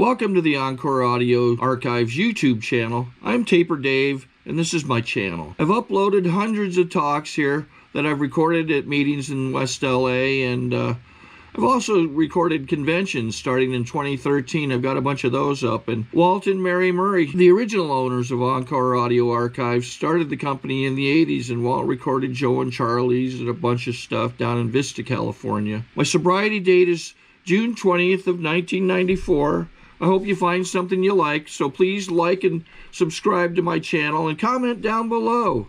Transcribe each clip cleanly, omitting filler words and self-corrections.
Welcome to the Encore Audio Archives YouTube channel. I'm Taper Dave, and this is my channel. I've uploaded hundreds of talks here that I've recorded at meetings in West LA, and I've also recorded conventions starting in 2013. I've got a bunch of those up. And Walt and Mary Murray, the original owners of Encore Audio Archives, started the company in the 80s, and Walt recorded Joe and Charlie's and a bunch of stuff down in Vista, California. My sobriety date is June 20th of 1994. I hope you find something you like, so please like and subscribe to my channel and comment down below.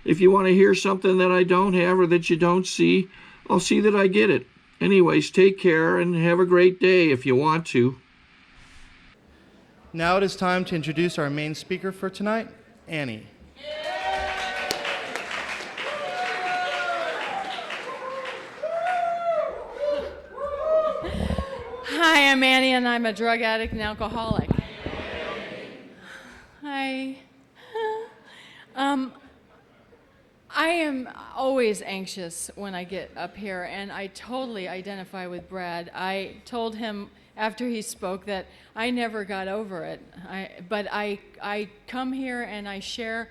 If you want to hear something that I don't have or that you don't see, I'll see that I get it. Anyways, take care and have a great day if you want to. Now it is time to introduce our main speaker for tonight, Annie. Hi, I'm Annie, and I'm a drug addict and alcoholic. Hi. I am always anxious when I get up here, and I totally identify with Brad. I told him after he spoke that I never got over it, but I come here and I share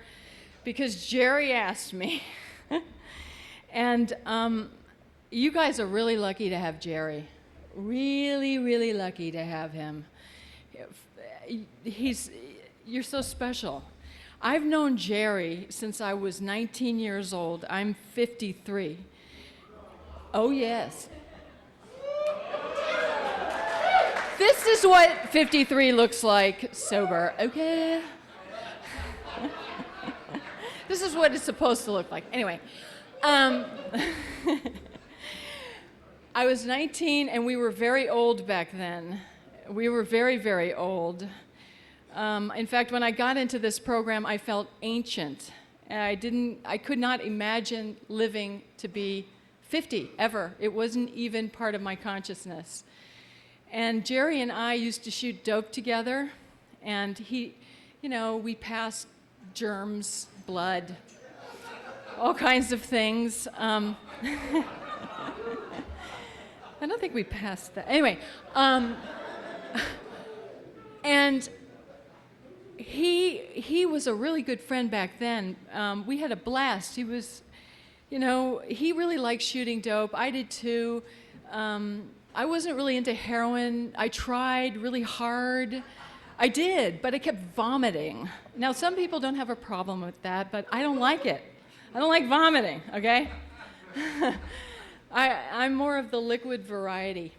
because Jerry asked me. And you guys are really lucky to have Jerry. Really, really lucky to have him. You're so special. I've known Jerry since I was 19 years old. I'm 53. Oh, yes. This is what 53 looks like sober, okay? This is what it's supposed to look like. Anyway, I was 19, and we were very old back then. We were very, very old. In fact, when I got into this program, I felt ancient. And I could not imagine living to be 50, ever. It wasn't even part of my consciousness. And Jerry and I used to shoot dope together, and we passed germs, blood, all kinds of things. I don't think we passed that. Anyway, and he was a really good friend back then. We had a blast. He was, he really liked shooting dope. I did too. I wasn't really into heroin. I tried really hard. I did, but I kept vomiting. Now, some people don't have a problem with that, but I don't like it. I don't like vomiting, okay? I'm more of the liquid variety.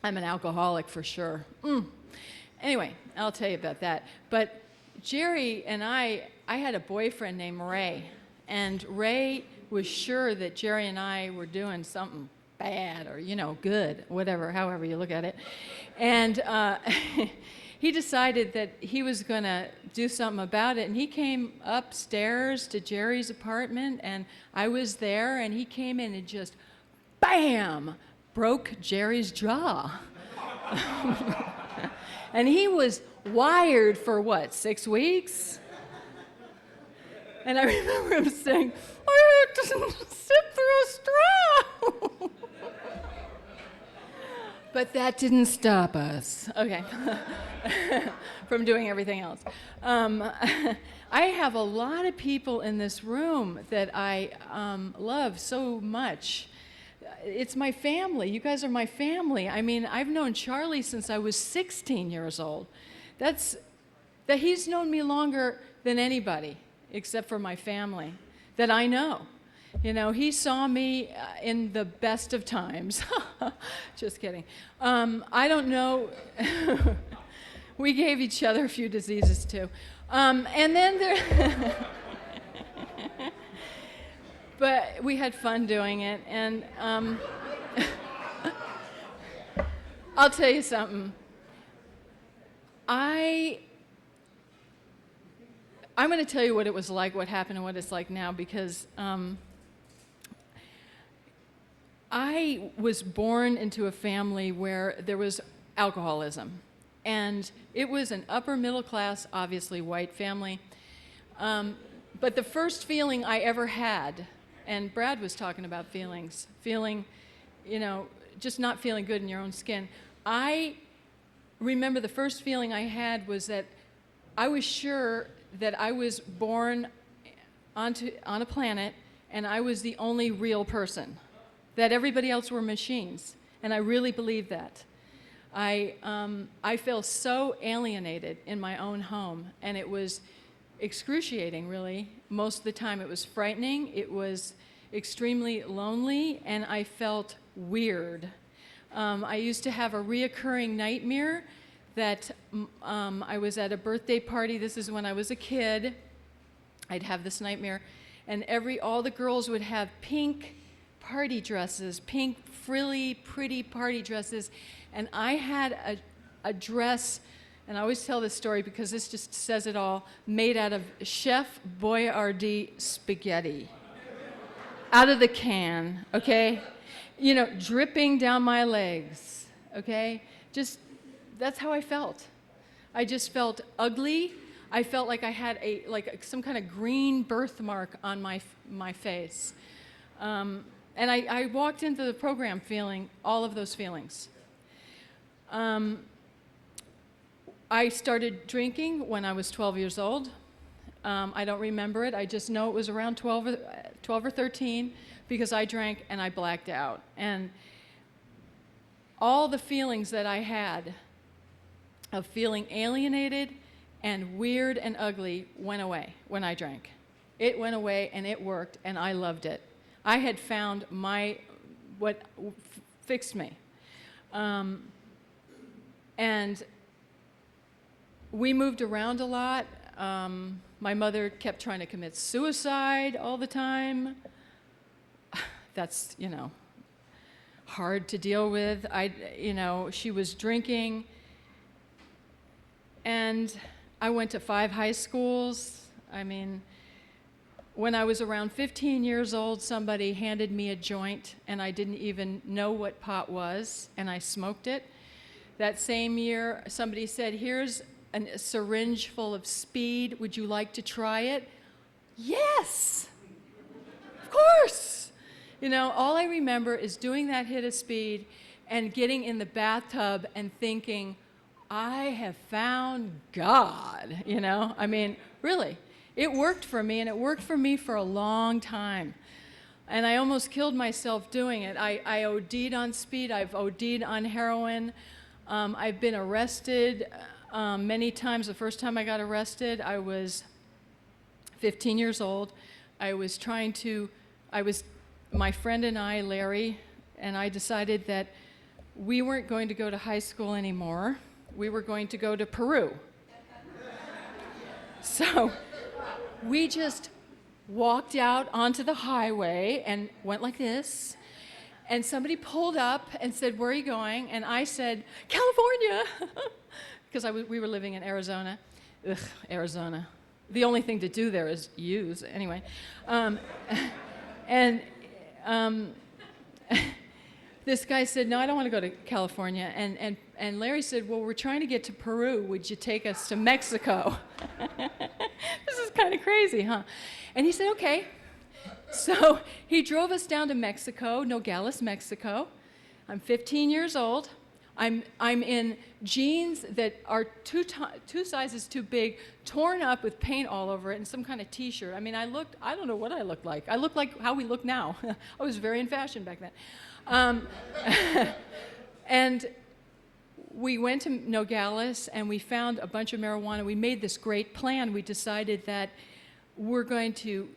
I'm an alcoholic for sure. Anyway, I'll tell you about that. But Jerry and I had a boyfriend named Ray, and Ray was sure that Jerry and I were doing something bad or, good, whatever, however you look at it. And he decided that he was going to do something about it, and he came upstairs to Jerry's apartment, and I was there, and he came in and just, bam, broke Jerry's jaw. And he was wired for 6 weeks? And I remember him saying, I had to sip through a straw. But that didn't stop us. Okay. From doing everything else. I have a lot of people in this room that I love so much. It's my family. You guys are my family. I mean, I've known Charlie since I was 16 years old. That he's known me longer than anybody, except for my family, that I know. He saw me in the best of times. Just kidding. I don't know. We gave each other a few diseases, too. And then there... But we had fun doing it, and I'll tell you something. I'm going to tell you what it was like, what happened, and what it's like now, because I was born into a family where there was alcoholism, and it was an upper middle class, obviously white family. But the first feeling I ever had, and Brad was talking about feeling, just not feeling good in your own skin. I remember the first feeling I had was that I was sure that I was born on a planet and I was the only real person, that everybody else were machines, and I really believed that. I felt so alienated in my own home, and it was excruciating, really. Most of the time it was frightening, it was extremely lonely, and I felt weird. I used to have a reoccurring nightmare that I was at a birthday party. This is when I was a kid. I'd have this nightmare, and all the girls would have pink party dresses, pink, frilly, pretty party dresses, and I had a dress, and I always tell this story because this just says it all, made out of Chef Boyardee spaghetti. Out of the can, okay? You know, dripping down my legs, okay? Just, that's how I felt. I just felt ugly. I felt like I had some kind of green birthmark on my face. And I walked into the program feeling all of those feelings. I started drinking when I was 12 years old. I don't remember it. I just know it was around 12 or 13 because I drank and I blacked out. And all the feelings that I had of feeling alienated and weird and ugly went away when I drank. It went away and it worked and I loved it. I had found what fixed me. And we moved around a lot. My mother kept trying to commit suicide all the time. That's, hard to deal with. She was drinking. And I went to 5 high schools. I mean, when I was around 15 years old, somebody handed me a joint, and I didn't even know what pot was, and I smoked it. That same year, somebody said, here's a syringe full of speed. Would you like to try it? Yes! Of course! All I remember is doing that hit of speed and getting in the bathtub and thinking, I have found God, I mean, really. It worked for me, and it worked for me for a long time. And I almost killed myself doing it. I OD'd on speed. I've OD'd on heroin. I've been arrested many times. The first time I got arrested, I was 15 years old. My friend and I, Larry, and I decided that we weren't going to go to high school anymore. We were going to go to Peru. So we just walked out onto the highway and went like this. And somebody pulled up and said, where are you going? And I said, California, because we were living in Arizona. Ugh, Arizona. The only thing to do there is use, anyway. This guy said, no, I don't want to go to California. And Larry said, well, we're trying to get to Peru. Would you take us to Mexico? This is kind of crazy, huh? And he said, okay. So he drove us down to Mexico, Nogales, Mexico. I'm 15 years old. I'm in jeans that are two sizes too big, torn up with paint all over it, and some kind of T-shirt. I mean, I don't know what I looked like. I looked like how we look now. I was very in fashion back then. And we went to Nogales, and we found a bunch of marijuana. We made this great plan. We decided that we're going to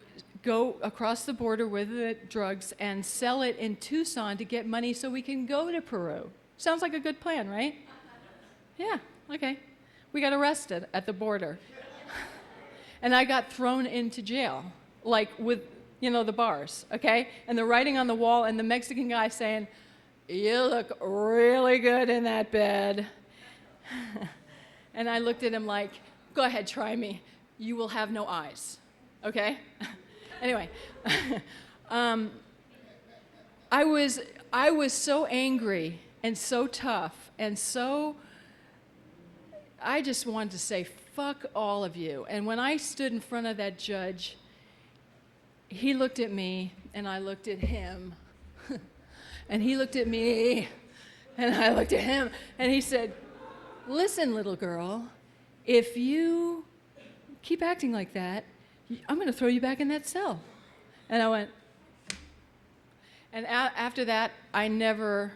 go across the border with the drugs and sell it in Tucson to get money so we can go to Peru. Sounds like a good plan, right? Yeah, okay. We got arrested at the border. And I got thrown into jail, like with, the bars, okay? And the writing on the wall and the Mexican guy saying, you look really good in that bed. And I looked at him like, go ahead, try me. You will have no eyes, okay? Anyway, I was so angry and so tough and so, I just wanted to say, fuck all of you. And when I stood in front of that judge, he looked at me and I looked at him. And he looked at me and I looked at him and he said, listen, little girl, if you keep acting like that, I'm going to throw you back in that cell. And I went, and after that, I never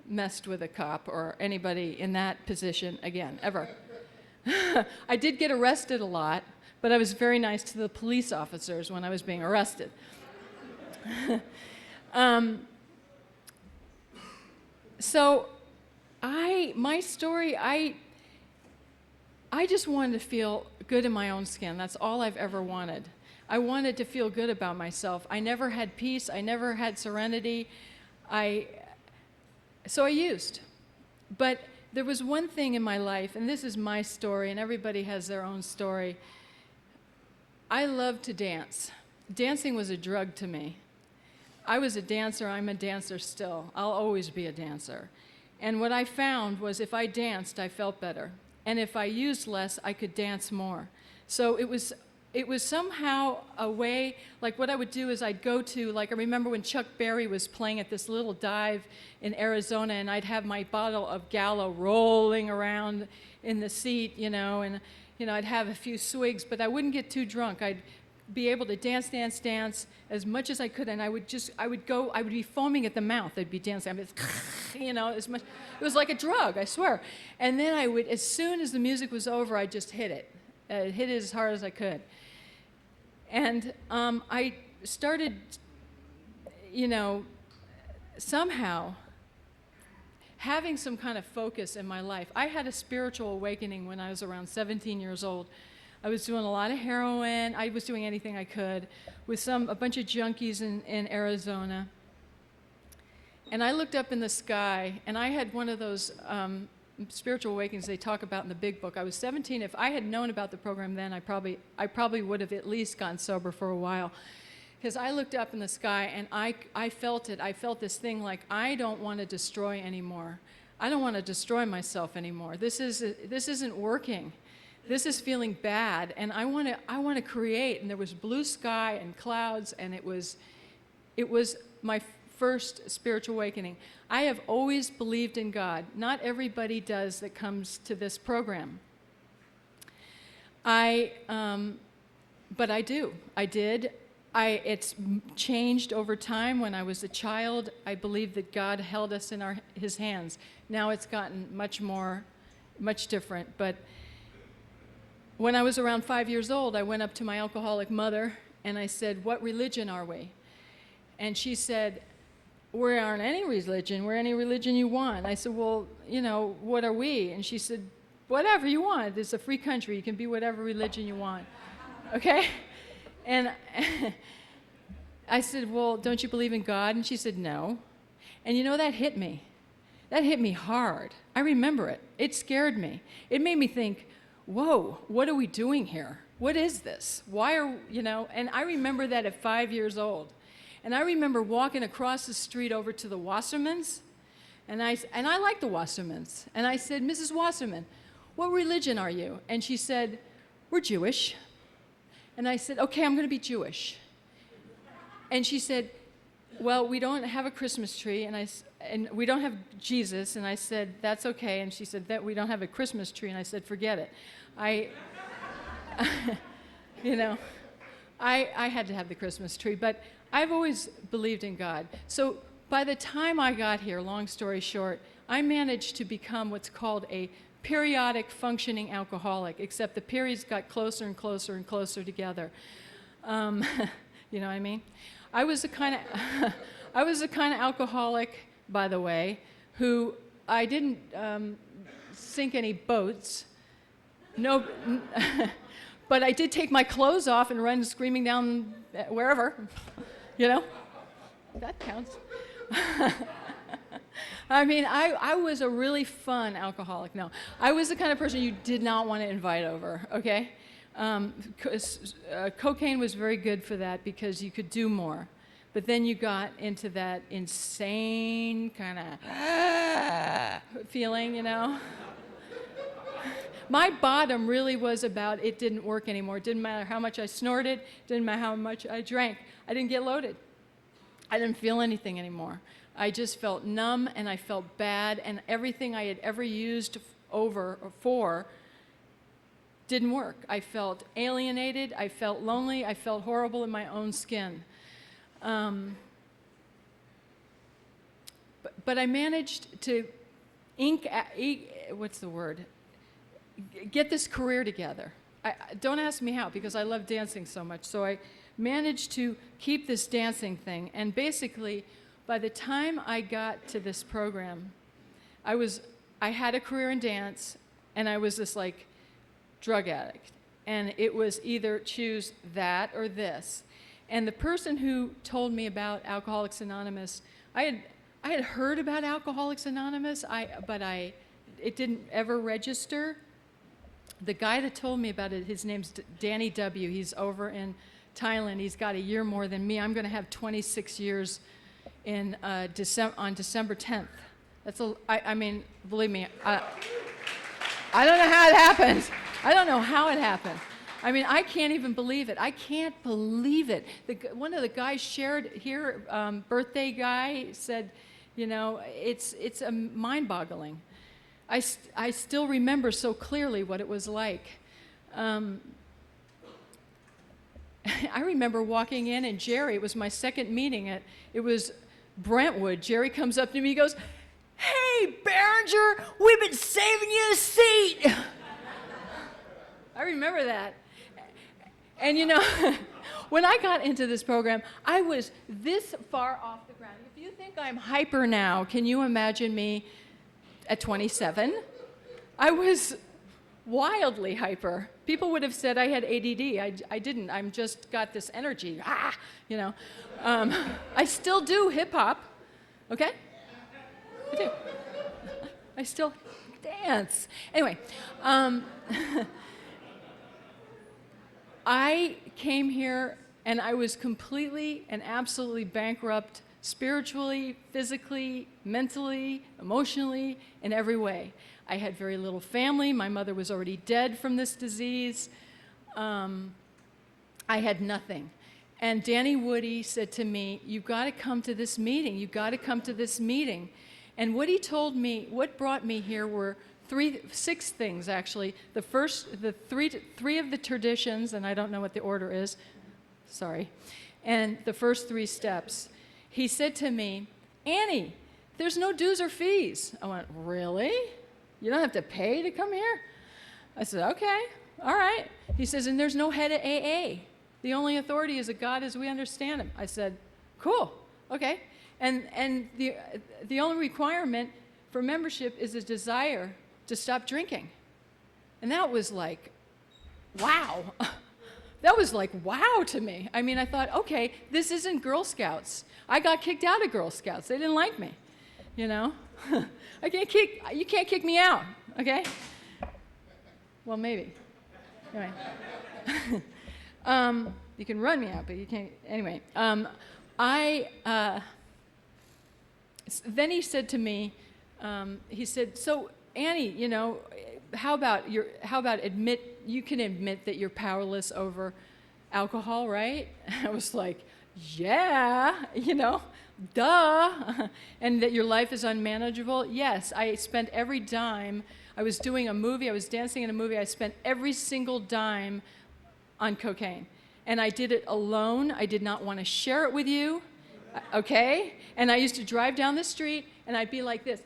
messed with a cop or anybody in that position again, ever. I did get arrested a lot, but I was very nice to the police officers when I was being arrested. So my story, I just wanted to feel good in my own skin. That's all I've ever wanted. I wanted to feel good about myself. I never had peace. I never had serenity. So I used. But there was one thing in my life, and this is my story, and everybody has their own story. I loved to dance. Dancing was a drug to me. I was a dancer. I'm a dancer still. I'll always be a dancer. And what I found was if I danced, I felt better. And if I used less, I could dance more. So it was somehow a way, like what I would do is I'd go to, like I remember when Chuck Berry was playing at this little dive in Arizona, and I'd have my bottle of Gallo rolling around in the seat, and I'd have a few swigs, but I wouldn't get too drunk. I'd be able to dance as much as I could, and I would be foaming at the mouth. I'd be dancing, as much. It was like a drug, I swear. And then I would, as soon as the music was over, I'd just hit it. Hit it as hard as I could. And I started, somehow having some kind of focus in my life. I had a spiritual awakening when I was around 17 years old. I was doing a lot of heroin. I was doing anything I could with a bunch of junkies in Arizona. And I looked up in the sky, and I had one of those spiritual awakenings they talk about in the big book. I was 17. If I had known about the program then, I probably would have at least gone sober for a while. Because I looked up in the sky, and I felt it. I felt this thing like, I don't want to destroy anymore. I don't want to destroy myself anymore. This isn't working. This is feeling bad, and I want to create. And there was blue sky and clouds, and it was my first spiritual awakening. I have always believed in God. Not everybody does that comes to this program. But I do. I did. It's changed over time. When I was a child, I believed that God held us in His hands. Now it's gotten much different. But when I was around 5 years old, I went up to my alcoholic mother and I said, "What religion are we?" And she said, "We aren't any religion. We're any religion you want." I said, "Well, what are we?" And she said, "Whatever you want. It's a free country. You can be whatever religion you want." Okay? And I said, "Well, don't you believe in God?" And she said, "No." And that hit me. That hit me hard. I remember it. It scared me. It made me think, whoa, what are we doing here? What is this? Why are, and I remember that at 5 years old. And I remember walking across the street over to the Wassermans, and I like the Wassermans. And I said, "Mrs. Wasserman, what religion are you?" And she said, "We're Jewish." And I said, "Okay, I'm going to be Jewish." And she said, "Well, we don't have a Christmas tree, and we don't have Jesus." And I said, "That's okay." And she said, "That we don't have a Christmas tree." And I said, "Forget it." I had to have the Christmas tree, but I've always believed in God. So by the time I got here, long story short, I managed to become what's called a periodic functioning alcoholic, except the periods got closer and closer and closer together. You know what I mean? I was the kind of alcoholic, by the way, who I didn't sink any boats. No, but I did take my clothes off and run screaming down wherever. That counts. I mean, I was a really fun alcoholic. No, I was the kind of person you did not want to invite over, okay? Cocaine was very good for that because you could do more. But then you got into that insane kind of feeling, My bottom really was about it didn't work anymore. It didn't matter how much I snorted, didn't matter how much I drank. I didn't get loaded. I didn't feel anything anymore. I just felt numb and I felt bad, and everything I had ever used over or for didn't work. I felt alienated, I felt lonely, I felt horrible in my own skin. But I managed to get this career together. Don't ask me how, because I love dancing so much. So I managed to keep this dancing thing. And basically, by the time I got to this program, I had a career in dance, and I was this like drug addict. And it was either choose that or this. And the person who told me about Alcoholics Anonymous, I had heard about Alcoholics Anonymous, but it didn't ever register. The guy that told me about it, his name's Danny W. He's over in Thailand. He's got a year more than me. I'm going to have 26 years on December 10th. I mean, believe me, I don't know how it happened. I don't know how it happened. I mean, I can't even believe it. I can't believe it. One of the guys shared here, birthday guy, said, you know, it's mind-boggling. I still remember so clearly what it was like. I remember walking in, and Jerry, it was my second meeting, it was Brentwood. Jerry comes up to me, he goes, "Hey, Behringer, we've been saving you a seat." I remember that. And you know, when I got into this program, I was this far off the ground. If you think I'm hyper now, can you imagine me at 27? I was wildly hyper. People would have said I had ADD. I didn't. I'm just got this energy. You know. I still do hip hop. Okay? I do. I still dance. Anyway. I came here and I was completely and absolutely bankrupt spiritually, physically, mentally, emotionally, in every way. I had very little family. My mother was already dead from this disease. I had nothing. And Danny Woody said to me, "You've got to come to this meeting. You've got to come to this meeting." And what he told me, what brought me here were six things, actually. The three of the traditions, and I don't know what the order is, sorry, and the first 3 steps. He said to me, "Annie, there's no dues or fees." I went, "Really? You don't have to pay to come here?" I said, "Okay, all right." He says, "And there's no head of AA. The only authority is a God as we understand him." I said, "Cool, okay." And the only requirement for membership is a desire to stop drinking. And that was like, wow. That was like, wow to me. I mean, I thought, okay, this isn't Girl Scouts. I got kicked out of Girl Scouts. They didn't like me, you know? You can't kick me out, okay? Well, maybe. Anyway. You can run me out, but you can't, anyway. Then he said to me, he said, "So, Annie, you know, how about you can admit that you're powerless over alcohol, right?" I was like, "Yeah, you know, duh." "And that your life is unmanageable?" "Yes, I spent every dime. I was doing a movie, I was dancing in a movie, I spent every single dime on cocaine. And I did it alone. I did not want to share it with you, okay? And I used to drive down the street, and I'd be like this,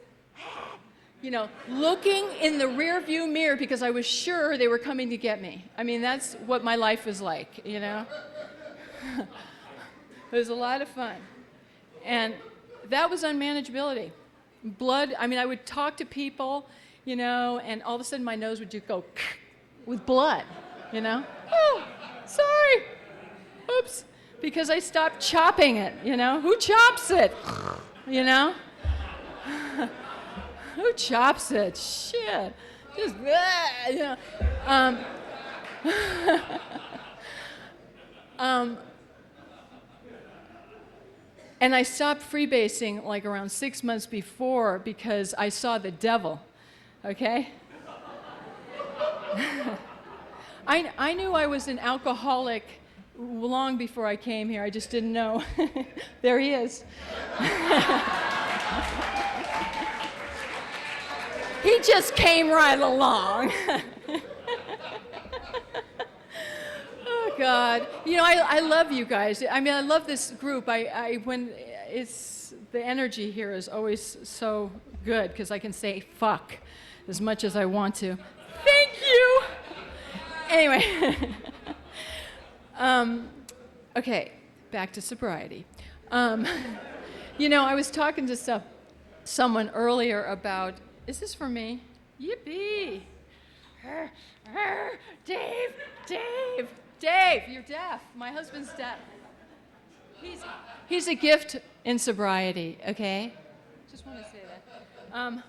you know, looking in the rearview mirror because I was sure they were coming to get me. I mean, that's what my life was like, you know? It was a lot of fun. And that was unmanageability. Blood, I mean, I would talk to people, you know, and all of a sudden my nose would just go with blood, you know? "Oh, sorry. Oops." Because I stopped chopping it, you know? Who chops it? You know? Who chops it? Shit. Just, you know. And I stopped freebasing like around 6 months before because I saw the devil, okay? I knew I was an alcoholic long before I came here. I just didn't know. There he is. He just came right along. Oh God, you know, I love you guys. I mean, I love this group. When it's the energy here is always so good because I can say fuck as much as I want to. Thank you. Anyway, okay, back to sobriety. You know, I was talking to someone earlier about. Is this for me? Yippee! Dave, you're deaf. My husband's deaf. He's a gift in sobriety, okay? Just want to say that.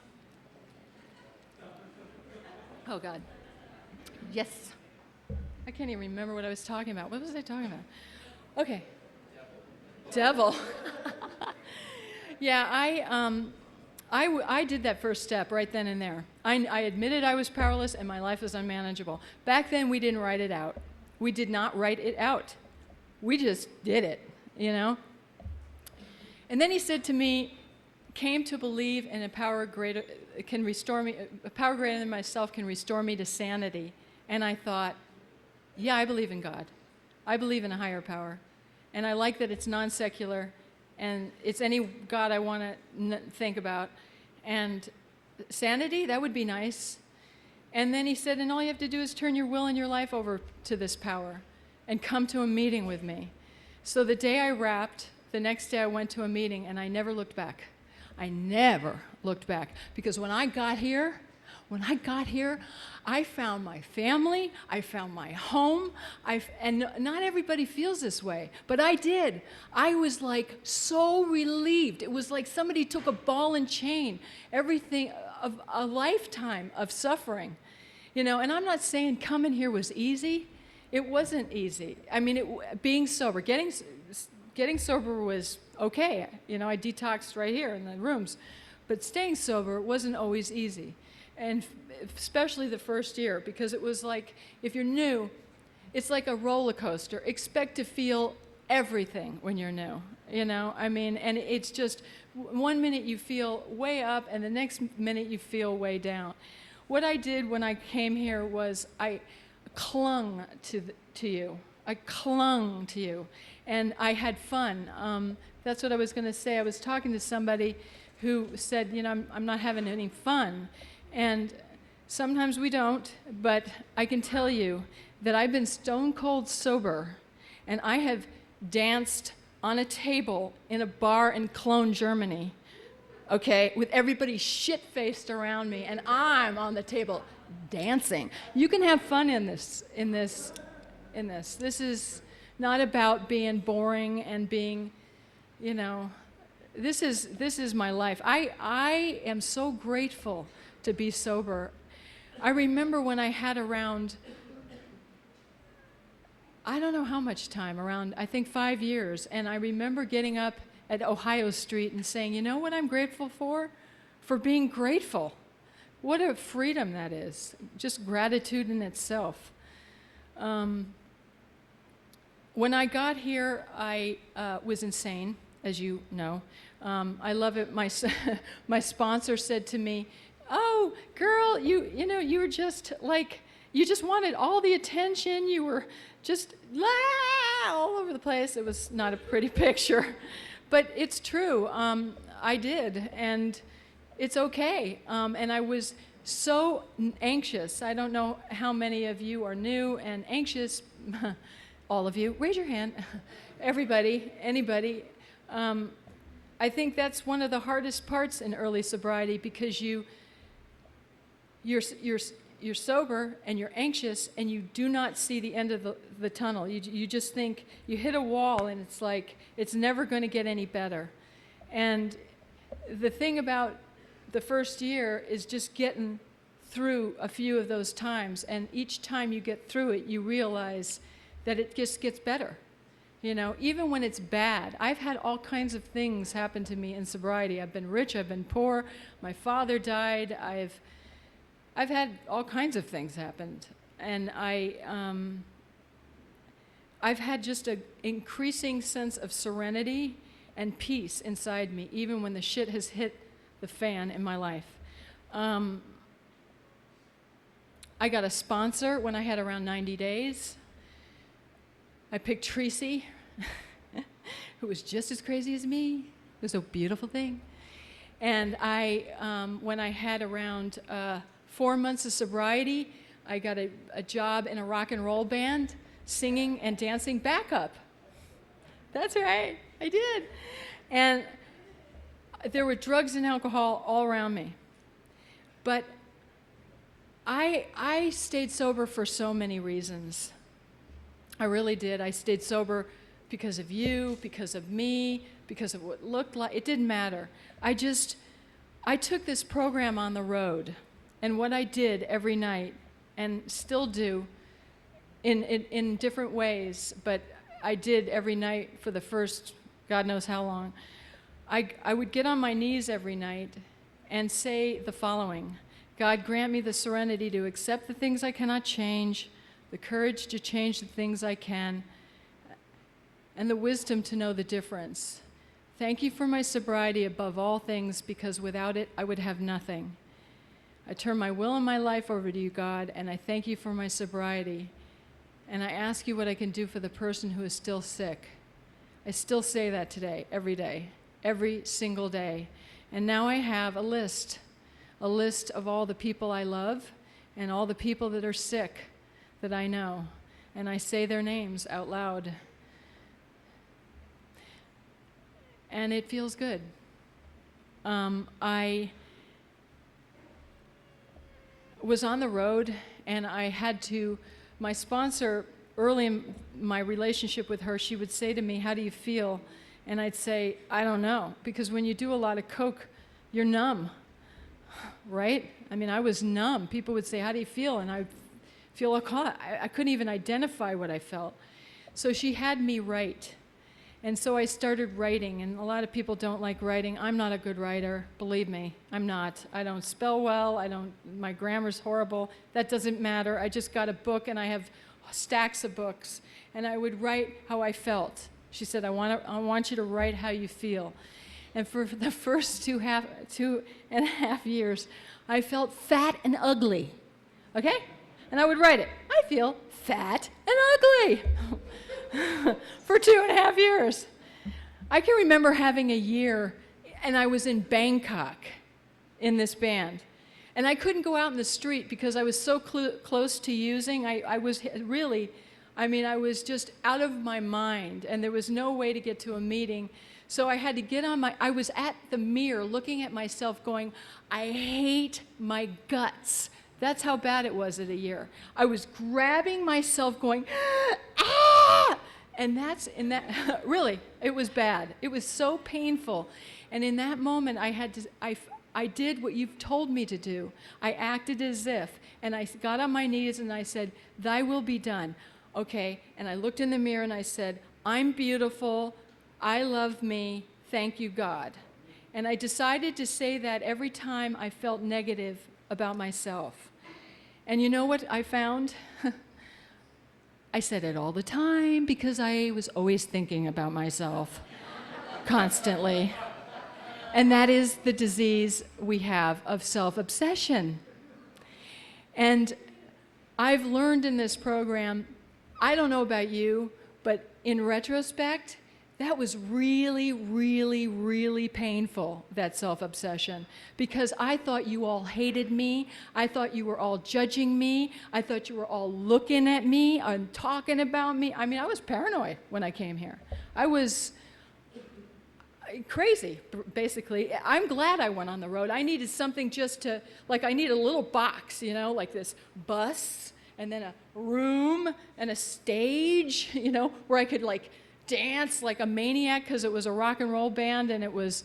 Oh, God. Yes. I can't even remember what I was talking about. What was I talking about? Okay. Devil. Yeah, I did that first step right then and there. I admitted I was powerless and my life was unmanageable. Back then, we didn't write it out. We did not write it out. We just did it, you know? And then he said to me, came to believe in a power greater than myself can restore me to sanity. And I thought, yeah, I believe in God. I believe in a higher power. And I like that it's non-secular. And it's any God I want to think about. And sanity, that would be nice. And then he said, and all you have to do is turn your will and your life over to this power and come to a meeting with me. So the day I wrapped, the next day I went to a meeting and I never looked back. I never looked back. Because when I got here, I found my family, I found my home, and not everybody feels this way, but I did. I was like so relieved. It was like somebody took a ball and chain, everything of a lifetime of suffering, you know. And I'm not saying coming here was easy. It wasn't easy. I mean, being sober, getting sober was okay. You know, I detoxed right here in the rooms, but staying sober wasn't always easy. And especially the first year, because it was like, if you're new, it's like a roller coaster. Expect to feel everything when you're new, you know? I mean, and it's just, one minute you feel way up, and the next minute you feel way down. What I did when I came here was I clung to you. I clung to you, and I had fun. That's what I was going to say. I was talking to somebody who said, you know, I'm not having any fun. And sometimes we don't, but I can tell you that I've been stone cold sober, and I have danced on a table in a bar in Cologne, Germany, okay, with everybody shit-faced around me, and I'm on the table dancing. You can have fun in this. This is not about being boring and being, you know, this is my life. I am so grateful to be sober. I remember when I had around, I don't know how much time, around I think 5 years, and I remember getting up at Ohio Street and saying, you know what I'm grateful for? For being grateful. What a freedom that is. Just gratitude in itself. When I got here, I was insane, as you know. I love it. My sponsor said to me, oh, girl, you know, you were just like, you just wanted all the attention. You were just all over the place. It was not a pretty picture, but it's true. I did, and it's okay. And I was so anxious. I don't know how many of you are new and anxious. All of you, raise your hand. Everybody, anybody. I think that's one of the hardest parts in early sobriety, because you're sober and you're anxious and you do not see the end of the tunnel. You just think you hit a wall and it's like it's never going to get any better. And the thing about the first year is just getting through a few of those times, and each time you get through it, you realize that it just gets better. You know, even when it's bad. I've had all kinds of things happen to me in sobriety. I've been rich, I've been poor, my father died, I've had all kinds of things happen, and I've had just an increasing sense of serenity and peace inside me, even when the shit has hit the fan in my life. I got a sponsor when I had around 90 days. I picked Tracy, who was just as crazy as me. It was a beautiful thing. And when I had around 4 months of sobriety, I got a job in a rock and roll band, singing and dancing backup. That's right, I did. And there were drugs and alcohol all around me. But I stayed sober for so many reasons. I really did. I stayed sober because of you, because of me, because of what it looked like. It didn't matter. I took this program on the road, and what I did every night, and still do in different ways, but I did every night for the first God knows how long. I would get on my knees every night and say the following: God, grant me the serenity to accept the things I cannot change, the courage to change the things I can, and the wisdom to know the difference. Thank you for my sobriety above all things, because without it, I would have nothing. I turn my will and my life over to you, God, and I thank you for my sobriety. And I ask you what I can do for the person who is still sick. I still say that today, every single day. And now I have a list of all the people I love and all the people that are sick that I know. And I say their names out loud. And it feels good. I was on the road, and I had to, my sponsor, early in my relationship with her, she would say to me, how do you feel? And I'd say, I don't know, because when you do a lot of coke, you're numb, right? I mean, I was numb. People would say, how do you feel? And I'd feel I couldn't even identify what I felt. So she had me write. And so I started writing, and a lot of people don't like writing. I'm not a good writer, believe me, I'm not. I don't spell well, my grammar's horrible. That doesn't matter. I just got a book, and I have stacks of books, and I would write how I felt. She said, I want you to write how you feel. And for the first two and a half years, I felt fat and ugly, okay? And I would write it. I feel fat and ugly. For 2.5 years. I can remember having a year, and I was in Bangkok in this band. And I couldn't go out in the street because I was so close to using. I was just out of my mind, and there was no way to get to a meeting. So I had to get on I was at the mirror looking at myself going, I hate my guts. That's how bad it was at a year. I was grabbing myself going, ah! And really, it was bad. It was so painful. And in that moment, I did what you've told me to do. I acted as if, and I got on my knees and I said, thy will be done. Okay, and I looked in the mirror and I said, I'm beautiful, I love me, thank you, God. And I decided to say that every time I felt negative about myself. And you know what I found? I said it all the time because I was always thinking about myself, constantly. And that is the disease we have of self-obsession. And I've learned in this program, I don't know about you, but in retrospect, that was really, really, really painful, that self-obsession, because I thought you all hated me. I thought you were all judging me. I thought you were all looking at me and talking about me. I mean, I was paranoid when I came here. I was crazy, basically. I'm glad I went on the road. I needed something just to, I need a little box, like this bus, and then a room and a stage, where I could, dance like a maniac, because it was a rock and roll band and it was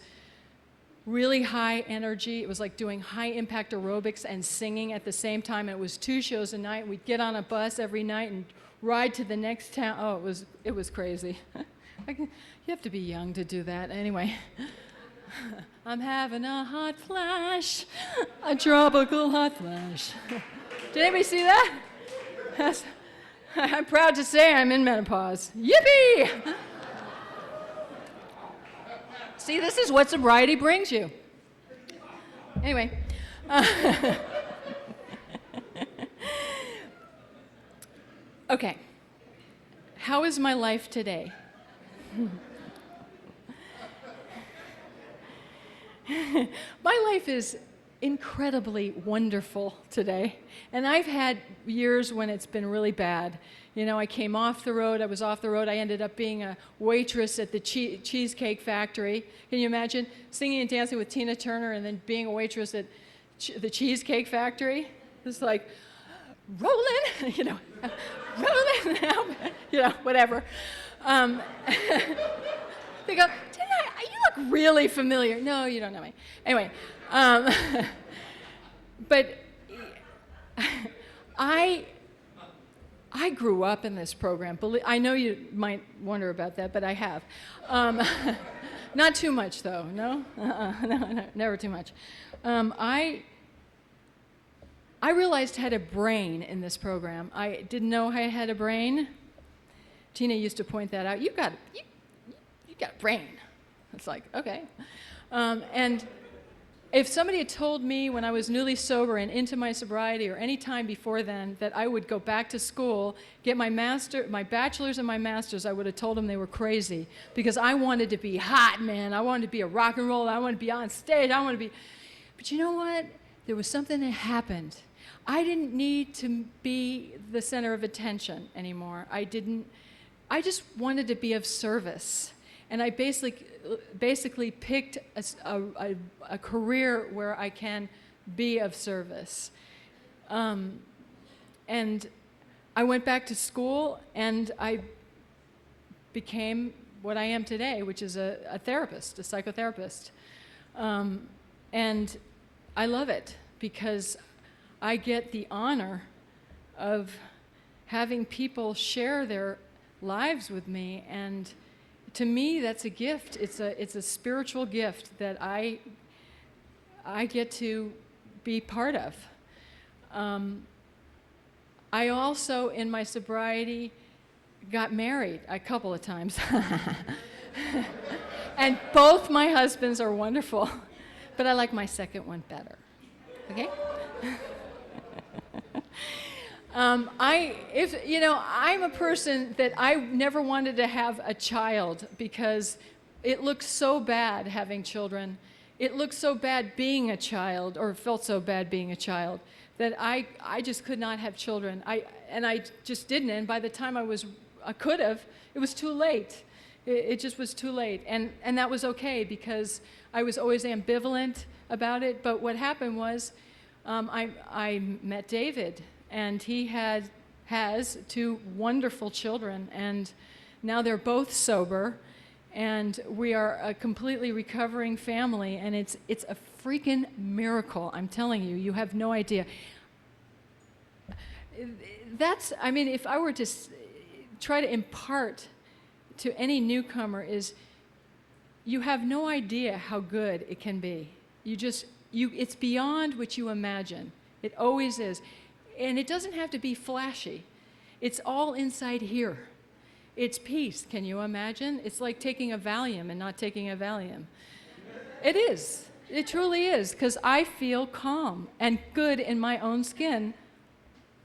really high energy. It was like doing high impact aerobics and singing at the same time. It was 2 shows a night. We'd get on a bus every night and ride to the next town. Oh, it was crazy. You have to be young to do that. Anyway, I'm having a hot flash, a tropical hot flash. Did anybody see that? I'm proud to say I'm in menopause. Yippee! See, this is what sobriety brings you. Anyway. Okay. How is my life today? My life is incredibly wonderful today. And I've had years when it's been really bad. You know, I came off the road, I was off the road, I ended up being a waitress at the Cheesecake Factory. Can you imagine singing and dancing with Tina Turner and then being a waitress at the Cheesecake Factory? It's like, rolling, you know, rolling now, you know, whatever. They go, you look really familiar. No, you don't know me. Anyway, but I grew up in this program. I know you might wonder about that, but I have. Not too much, though. No? No, never too much. I realized I had a brain in this program. I didn't know I had a brain. Tina used to point that out. You got a brain. It's like, okay. And if somebody had told me when I was newly sober and into my sobriety or any time before then that I would go back to school, get my bachelor's and my master's, I would have told them they were crazy because I wanted to be hot, man. I wanted to be a rock and roll. I wanted to be on stage. But you know what? There was something that happened. I didn't need to be the center of attention anymore. I just wanted to be of service. And I basically picked a career where I can be of service. And I went back to school, and I became what I am today, which is a therapist, a psychotherapist. And I love it because I get the honor of having people share their lives with me, and to me, that's a gift. It's a spiritual gift that I get to be part of. I also, in my sobriety, got married a couple of times. And both my husbands are wonderful, but I like my second one better. Okay? I'm a person that I never wanted to have a child because it looked so bad having children. It looked so bad being a child, or felt so bad being a child, that I just could not have children. I just didn't. And by the time I could have, it was too late. It just was too late. And that was okay because I was always ambivalent about it. But what happened was I met David. And he has two wonderful children, and now they're both sober, and we are a completely recovering family, and it's a freaking miracle. I'm telling you, you have no idea. If I were to try to impart to any newcomer is, you have no idea how good it can be. It's beyond what you imagine. It always is. And it doesn't have to be flashy. It's all inside here. It's peace. Can you imagine? It's like taking a Valium and not taking a Valium. It is. It truly is, because I feel calm and good in my own skin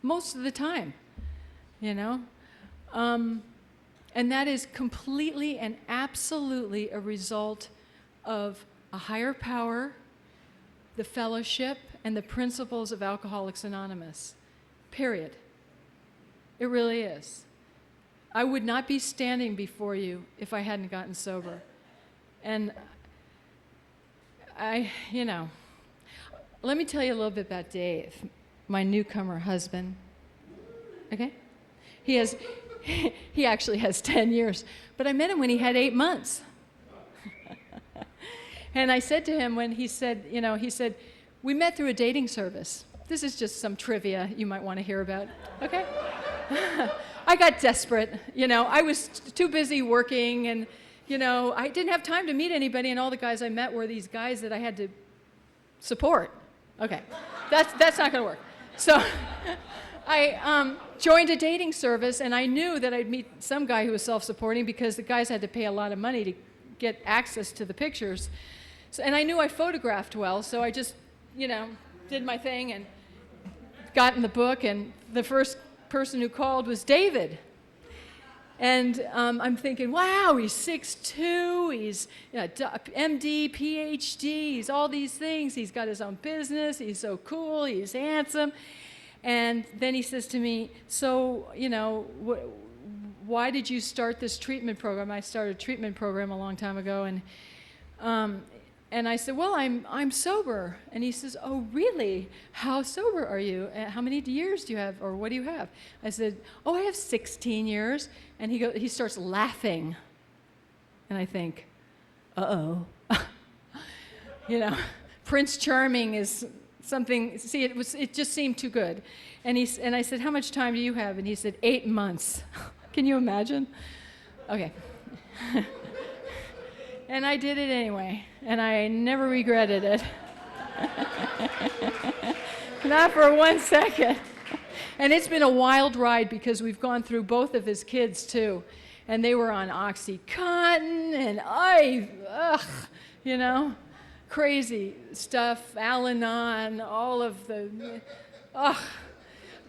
most of the time, you know? And that is completely and absolutely a result of a higher power, the fellowship, and the principles of Alcoholics Anonymous. Period. It really is. I would not be standing before you if I hadn't gotten sober. And let me tell you a little bit about Dave, my newcomer husband. Okay? He actually has 10 years, but I met him when he had 8 months. And I said to him when he said, we met through a dating service. This is just some trivia you might want to hear about, okay? I got desperate, I was too busy working, and, I didn't have time to meet anybody, and all the guys I met were these guys that I had to support. Okay, that's not going to work. So I joined a dating service, and I knew that I'd meet some guy who was self-supporting because the guys had to pay a lot of money to get access to the pictures. And I knew I photographed well, so I just, did my thing and got in the book. And the first person who called was David. And I'm thinking, wow, he's 6'2", he's MD, PhD, he's all these things. He's got his own business, he's so cool, he's handsome. And then he says to me, so, why did you start this treatment program? I started a treatment program a long time ago. And I said, well, I'm sober. And he says, oh, really? How sober are you? How many years do you have, or what do you have? I said, oh, I have 16 years. And he starts laughing. And I think, uh-oh. Prince Charming is something, see, it just seemed too good. And I said, how much time do you have? And he said, 8 months. Can you imagine? Okay. And I did it anyway, and I never regretted it. Not for 1 second. And it's been a wild ride because we've gone through both of his kids too. And they were on OxyContin and crazy stuff, Al-Anon, all of the,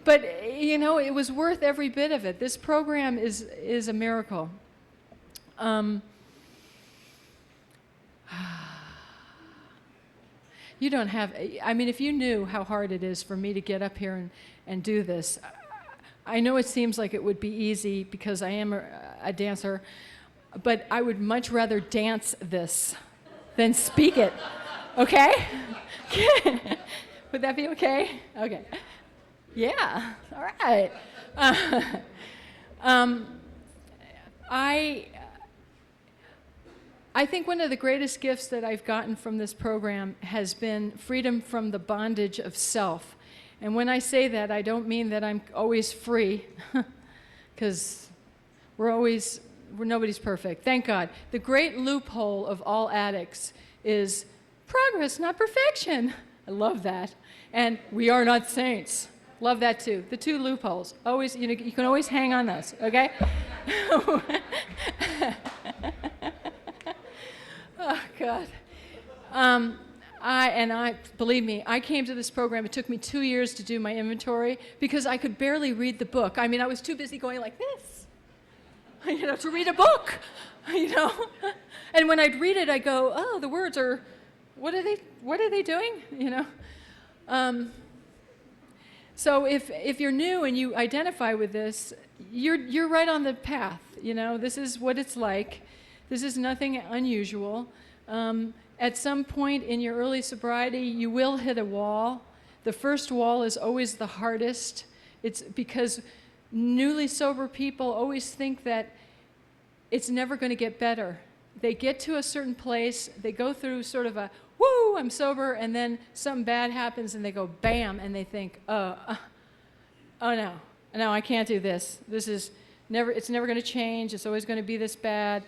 But, it was worth every bit of it. This program is a miracle. You don't have, if you knew how hard it is for me to get up here and do this, I know it seems like it would be easy because I am a dancer, but I would much rather dance this than speak it, okay? Would that be okay? Okay. Yeah, all right. I think one of the greatest gifts that I've gotten from this program has been freedom from the bondage of self. And when I say that, I don't mean that I'm always free, because nobody's perfect, thank God. The great loophole of all addicts is progress, not perfection. I love that. And we are not saints. Love that too. The two loopholes. Always, you can always hang on those, okay? Oh, God. Believe me, I came to this program, it took me 2 years to do my inventory because I could barely read the book. I was too busy going like this, to read a book, And when I'd read it, I go, oh, the words are, what are they doing, So if you're new and you identify with this, you're right on the path, This is what it's like. This is nothing unusual. At some point in your early sobriety, you will hit a wall. The first wall is always the hardest. It's because newly sober people always think that it's never going to get better. They get to a certain place, they go through sort of a, woo, I'm sober, and then something bad happens and they go bam, and they think, oh no, I can't do this. It's never going to change, it's always going to be this bad.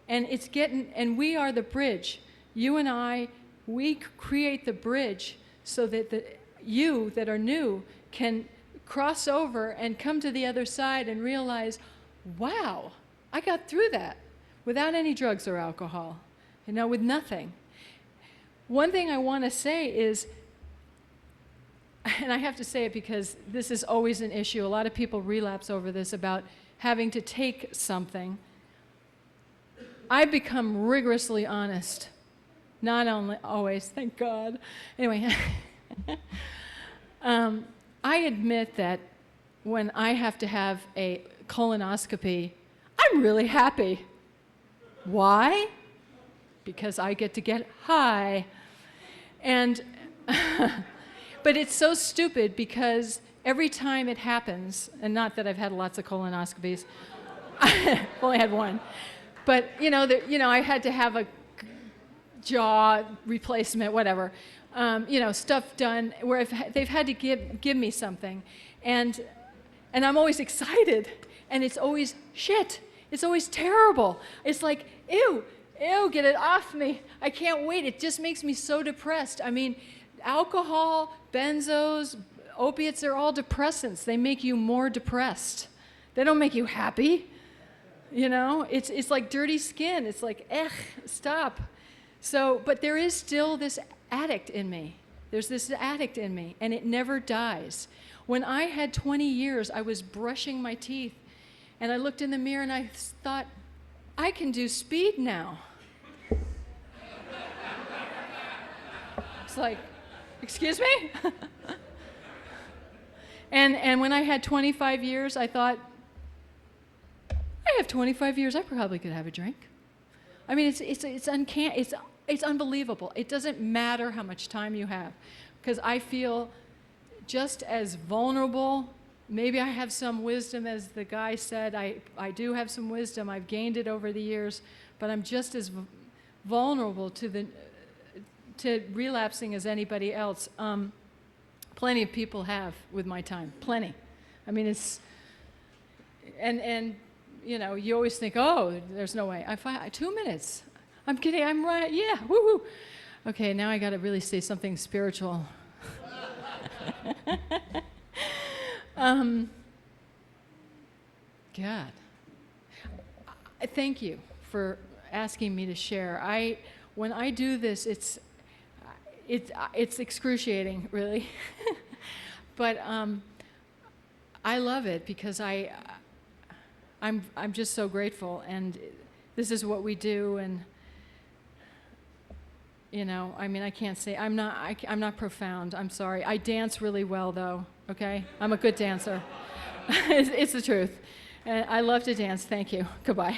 And we are the bridge. You and I, we create the bridge so that you that are new can cross over and come to the other side and realize, wow, I got through that without any drugs or alcohol, with nothing. One thing I want to say is, and I have to say it because this is always an issue, a lot of people relapse over this about having to take something. I've become rigorously honest. Not only always, thank God. Anyway, I admit that when I have to have a colonoscopy, I'm really happy. Why? Because I get to get high. And but it's so stupid because every time it happens, and not that I've had lots of colonoscopies, I've only had one. But, I had to have a jaw replacement, whatever, stuff done where they've had to give me something. And I'm always excited. And it's always shit. It's always terrible. It's like, ew, get it off me. I can't wait. It just makes me so depressed. Alcohol, benzos, opiates, they're all depressants. They make you more depressed. They don't make you happy. It's like dirty skin. It's like, stop. So, but there is still this addict in me. There's this addict in me, and it never dies. When I had 20 years, I was brushing my teeth, and I looked in the mirror and I thought, I can do speed now. It's like, excuse me? And when I had 25 years, I thought, I have 25 years, I probably could have a drink. I mean, it's uncanny, it's unbelievable. It doesn't matter how much time you have, because I feel just as vulnerable. Maybe I have some wisdom, as the guy said. I do have some wisdom. I've gained it over the years, but I'm just as vulnerable to relapsing as anybody else. Plenty of people have with my time. Plenty. I mean, it's and you know, you always think, oh, there's no way. 2 minutes. I'm kidding. I'm right. Yeah. Woo-hoo. Okay, now I got to really say something spiritual. God, thank you for asking me to share. When I do this, it's excruciating, really, but I love it because I'm just so grateful, and this is what we do, and you know, I mean, I can't say I'm not profound. I'm sorry. I dance really well, though. Okay, I'm a good dancer. It's the truth, and I love to dance. Thank you. Goodbye.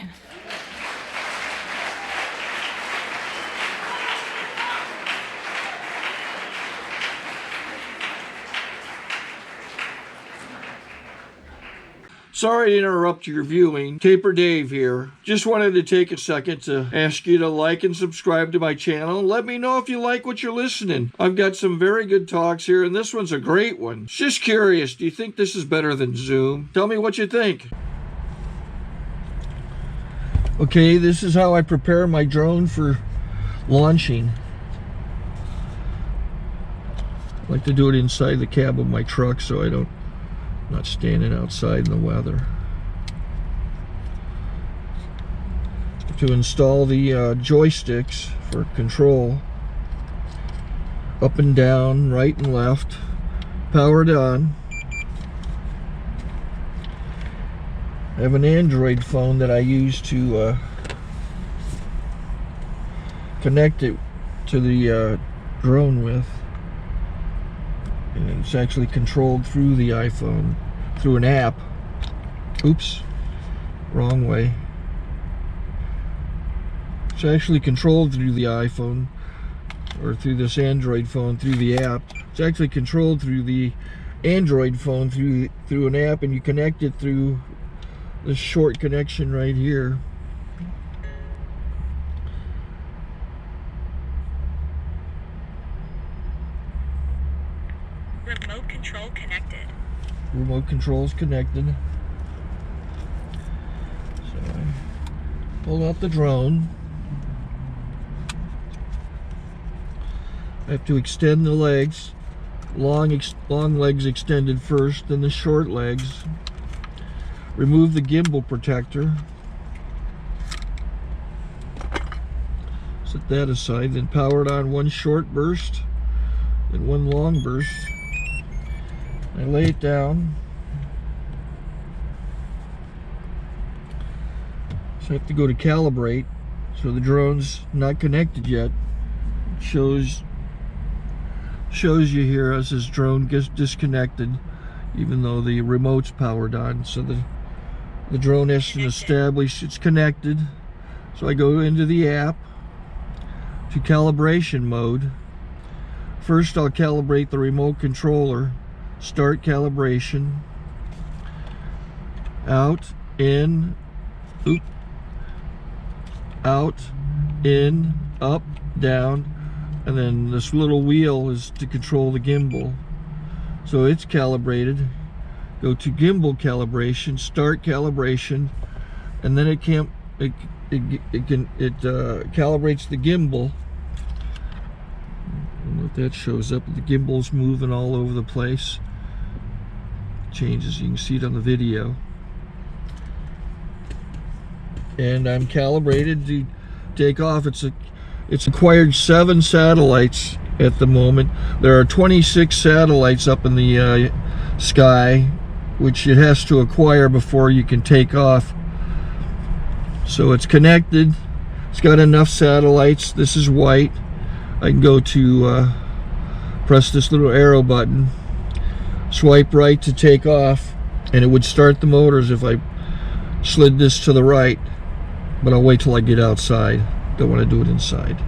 Sorry to interrupt your viewing. Taper Dave here. Just wanted to take a second to ask you to like and subscribe to my channel. Let me know if you like what you're listening. I've got some very good talks here, and this one's a great one. Just curious, do you think this is better than Zoom? Tell me what you think. Okay, this is how I prepare my drone for launching. I like to do it inside the cab of my truck so I'm not standing outside in the weather. To install the joysticks for control, up and down, right and left, powered on. I have an Android phone that I use to connect it to the drone with. And it's actually controlled through the iPhone, through an app. Oops, wrong way. It's actually controlled through the iPhone, or through this Android phone, through the app. It's actually controlled through the Android phone, through an app, and you connect it through this short connection right here. Remote control connected. Remote control's connected. So I pull out the drone. I have to extend the legs. Long legs extended first, then the short legs. Remove the gimbal protector. Set that aside, then power it on one short burst, then one long burst. I lay it down. So I have to go to calibrate. So the drone's not connected yet. It shows you here as this drone gets disconnected, even though the remote's powered on. So the drone has to establish it's connected. So I go into the app to calibration mode. First I'll calibrate the remote controller. Start calibration. Out, in, oop, out, in, up, down, and then this little wheel is to control the gimbal. So it's calibrated. Go to gimbal calibration, start calibration, and then it calibrates the gimbal. I don't know if that shows up. The gimbal's moving all over the place. Changes, you can see it on the video. And I'm calibrated to take off. It's acquired 7 satellites at the moment. There are 26 satellites up in the sky, which it has to acquire before you can take off. So it's connected. It's got enough satellites. This is white. I can go to press this little arrow button, swipe right to take off, and it would start the motors if I slid this to the right, but I'll wait till I get outside. Don't want to do it inside.